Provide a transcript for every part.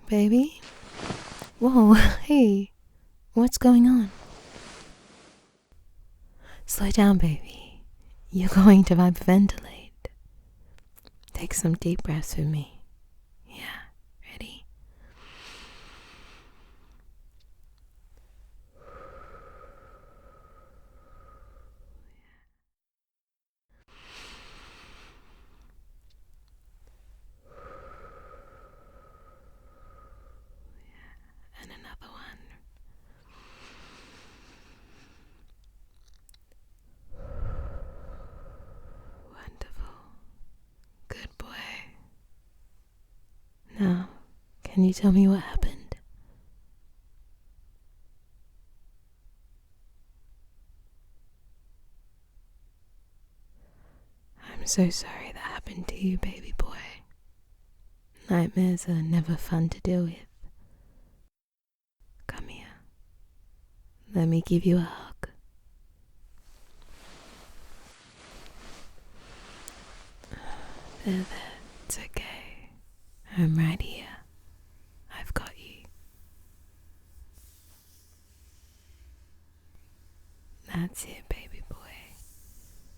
Baby? Whoa, hey, what's going on? Slow down, baby. You're going to hyperventilate. Take some deep breaths with me. Yeah, ready? And another one. Wonderful. Good boy. Now, can you tell me what happened? I'm so sorry that happened to you, baby boy. Nightmares are never fun to deal with. Come here. Let me give you a hug. There, it's okay. I'm right here. I've got you. That's it, baby boy.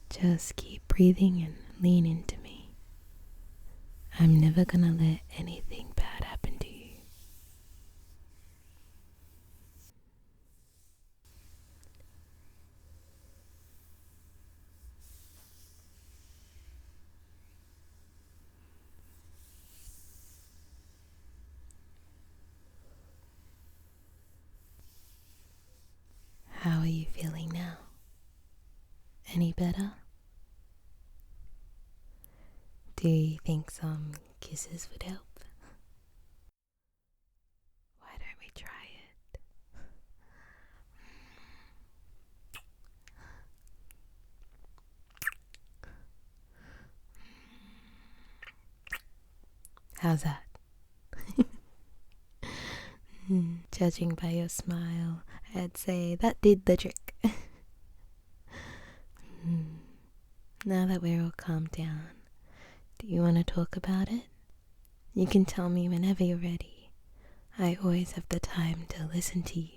Just keep breathing and lean into me. I'm never gonna let anything bad happen to you. How are you feeling now? Any better? Do you think some kisses would help? Why don't we try it? How's that? Judging by your smile, I'd say that did the trick. Now that we're all calmed down, do you want to talk about it? You can tell me whenever you're ready. I always have the time to listen to you.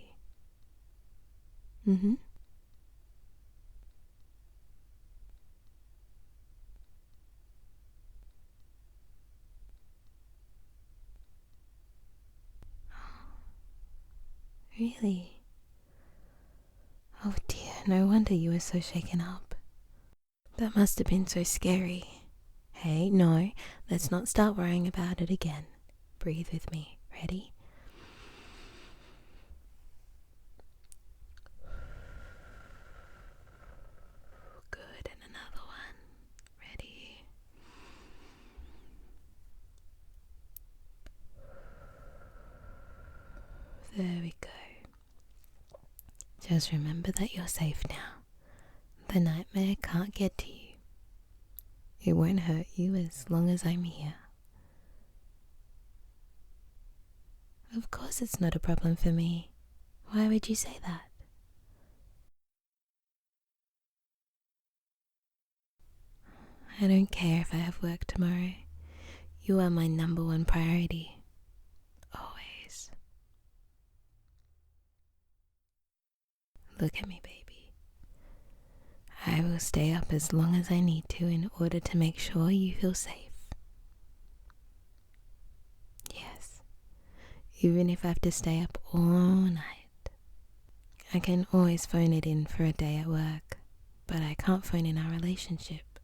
Really? Oh dear, no wonder you were so shaken up. That must have been so scary. Hey, no, let's not start worrying about it again. Breathe with me. Ready? Good, and another one. Ready? There we go. Just remember that you're safe now. The nightmare can't get to you. It won't hurt you as long as I'm here. Of course it's not a problem for me. Why would you say that? I don't care if I have work tomorrow. You are my number one priority. Always. Look at me, baby. I will stay up as long as I need to in order to make sure you feel safe. Yes, even if I have to stay up all night. I can always phone it in for a day at work, but I can't phone in our relationship.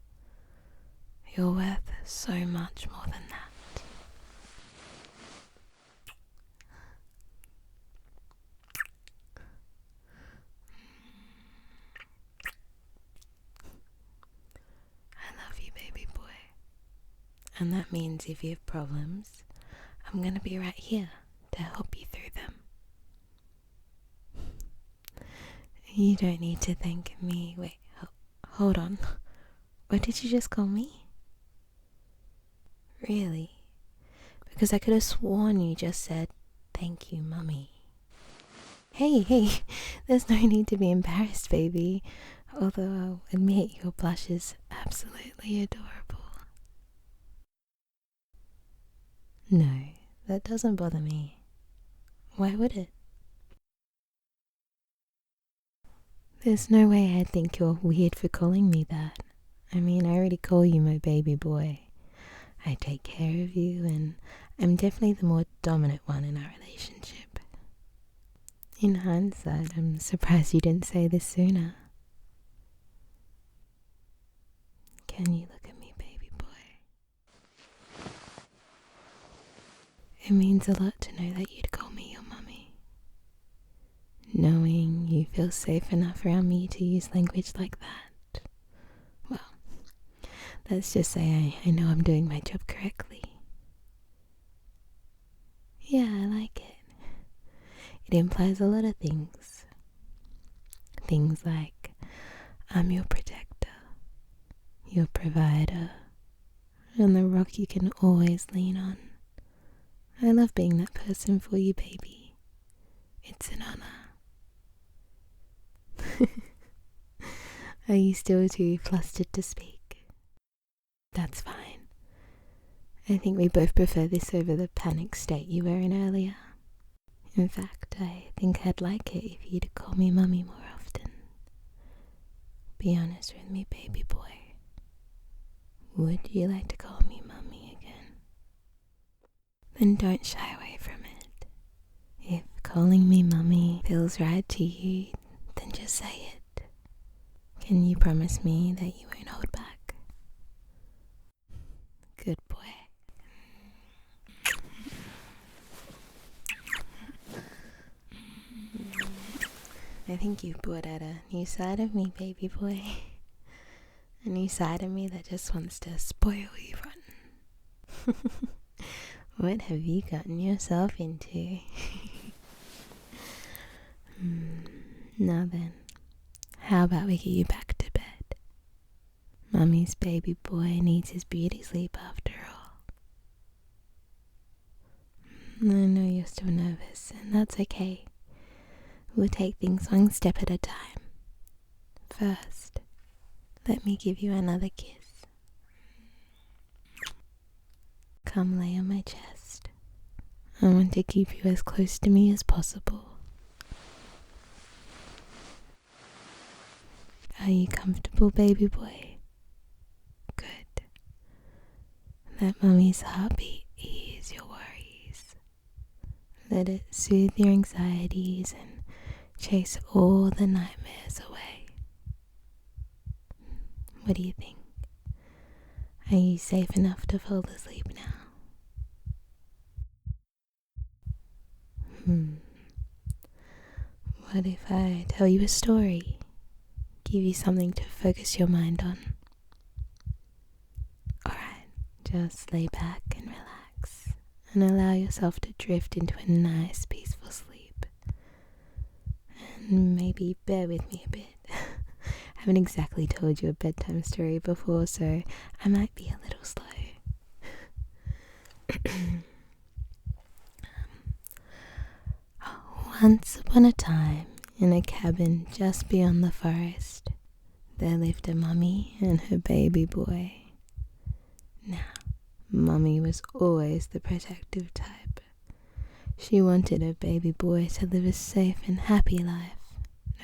You're worth so much more than that. I love you, baby boy. And that means if you have problems, I'm gonna be right here to help you through them. You don't need to thank me. Wait, hold on. What did you just call me? Really? Because I could have sworn you just said, thank you, mummy. Hey, there's no need to be embarrassed, baby. Although I'll admit your blush is absolutely adorable. No, that doesn't bother me. Why would it? There's no way I'd think you're weird for calling me that. I mean, I already call you my baby boy. I take care of you, and I'm definitely the more dominant one in our relationship. In hindsight, I'm surprised you didn't say this sooner. Can you look at me, baby boy? It means a lot to know that you'd call me your mummy. Knowing you feel safe enough around me to use language like that. Well, let's just say I know I'm doing my job correctly. Yeah, I like it. It implies a lot of things. Things like, I'm your protector, your provider, and the rock you can always lean on. I love being that person for you, baby. It's an honor. Are you still too flustered to speak? That's fine. I think we both prefer this over the panic state you were in earlier. In fact, I think I'd like it if you'd call me mummy more often. Be honest with me, baby boy. Would you like to call me mummy again? Then don't shy away from it. If calling me mummy feels right to you, then just say it. Can you promise me that you won't hold back? Good boy. I think you've brought out a new side of me, baby boy. A new side of me that just wants to spoil you rotten. What have you gotten yourself into? Now then, how about we get you back to bed? Mummy's baby boy needs his beauty sleep after all. I know you're still nervous, and that's okay. We'll take things one step at a time. First, let me give you another kiss. Come lay on my chest. I want to keep you as close to me as possible. Are you comfortable, baby boy? Good. Let Mummy's heartbeat ease your worries. Let it soothe your anxieties and chase all the nightmares away. What do you think? Are you safe enough to fall asleep now? What if I tell you a story? Give you something to focus your mind on? Alright, just lay back and relax and allow yourself to drift into a nice peaceful sleep. And maybe bear with me a bit. I haven't exactly told you a bedtime story before, so I might be a little slow. Once upon a time, in a cabin just beyond the forest, there lived a mummy and her baby boy. Now, Mummy was always the protective type. She wanted her baby boy to live a safe and happy life,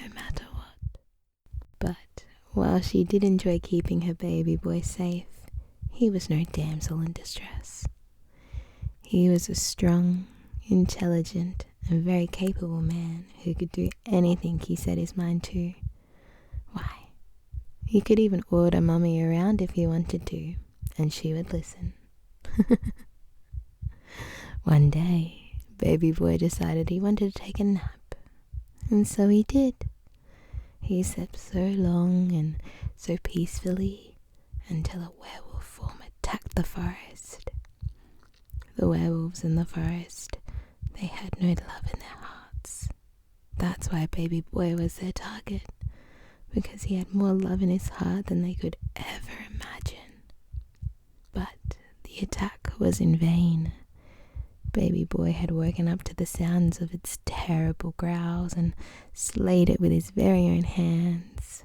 no matter what. But while she did enjoy keeping her baby boy safe, he was no damsel in distress. He was a strong, intelligent, and very capable man who could do anything he set his mind to. Why, he could even order Mummy around if he wanted to, and she would listen. One day, baby boy decided he wanted to take a nap, and so he did. He slept so long and so peacefully until a werewolf form attacked the forest. The werewolves in the forest, they had no love in their hearts. That's why baby boy was their target, because he had more love in his heart than they could ever imagine. But the attack was in vain. Baby boy had woken up to the sounds of its terrible growls and slayed it with his very own hands.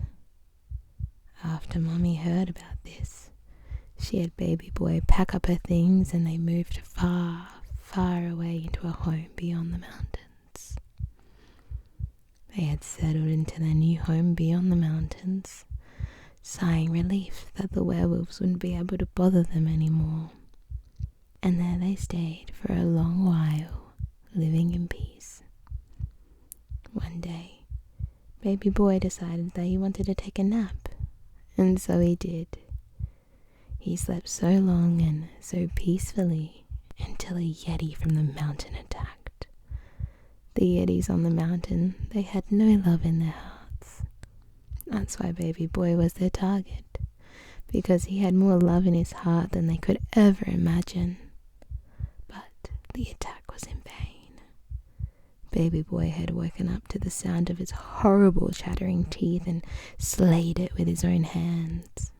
After Mummy heard about this, she had baby boy pack up her things and they moved far, far far away into a home beyond the mountains. They had settled into their new home beyond the mountains, sighing relief that the werewolves wouldn't be able to bother them anymore. And there they stayed for a long while, living in peace. One day, baby boy decided that he wanted to take a nap, and so he did. He slept so long and so peacefully until a yeti from the mountain attacked. The yetis on the mountain, they had no love in their hearts. That's why baby boy was their target, because he had more love in his heart than they could ever imagine. But the attack was in vain. Baby boy had woken up to the sound of its horrible chattering teeth and slayed it with his own hands.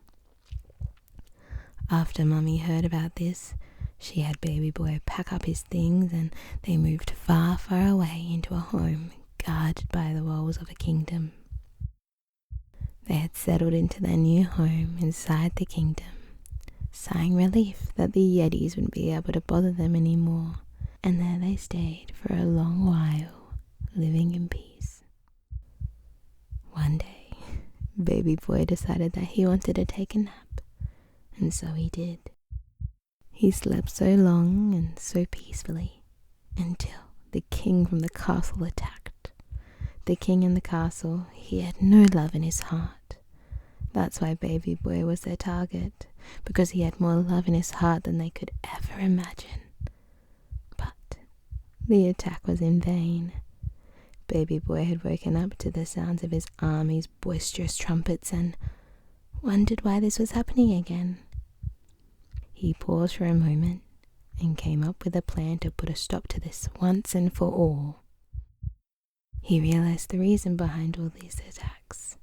After Mummy heard about this, she had baby boy pack up his things and they moved far, far away into a home guarded by the walls of a kingdom. They had settled into their new home inside the kingdom, sighing relief that the yetis wouldn't be able to bother them anymore, and there they stayed for a long while, living in peace. One day, baby boy decided that he wanted to take a nap, and so he did. He slept so long and so peacefully until the king from the castle attacked. The king in the castle, he had no love in his heart. That's why baby boy was their target, because he had more love in his heart than they could ever imagine. But the attack was in vain. Baby boy had woken up to the sounds of his army's boisterous trumpets and wondered why this was happening again. He paused for a moment and came up with a plan to put a stop to this once and for all. He realized the reason behind all these attacks.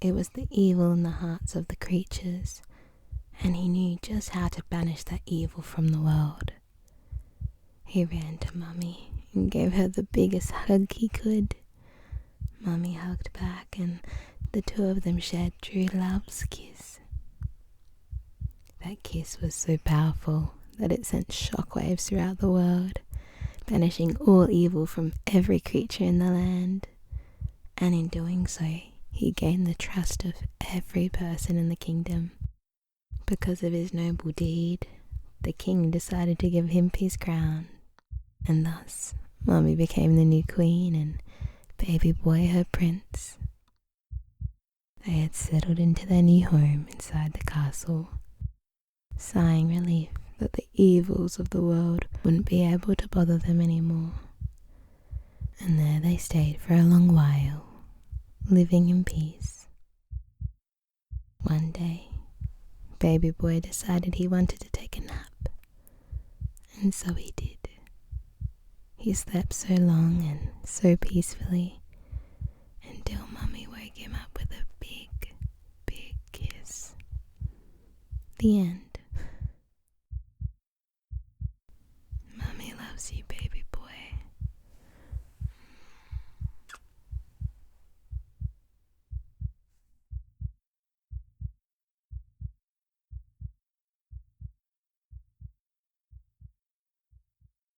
It was the evil in the hearts of the creatures, and he knew just how to banish that evil from the world. He ran to Mummy and gave her the biggest hug he could. Mummy hugged back and the two of them shared true love's kiss. That kiss was so powerful that it sent shockwaves throughout the world, banishing all evil from every creature in the land. And in doing so, he gained the trust of every person in the kingdom. Because of his noble deed, the king decided to give him his crown. And thus, Mummy became the new queen and baby boy her prince. They had settled into their new home inside the castle, sighing relief that the evils of the world wouldn't be able to bother them anymore. And there they stayed for a long while, living in peace. One day, baby boy decided he wanted to take a nap, and so he did. He slept so long and so peacefully until Mummy woke him up with a big, big kiss. The end.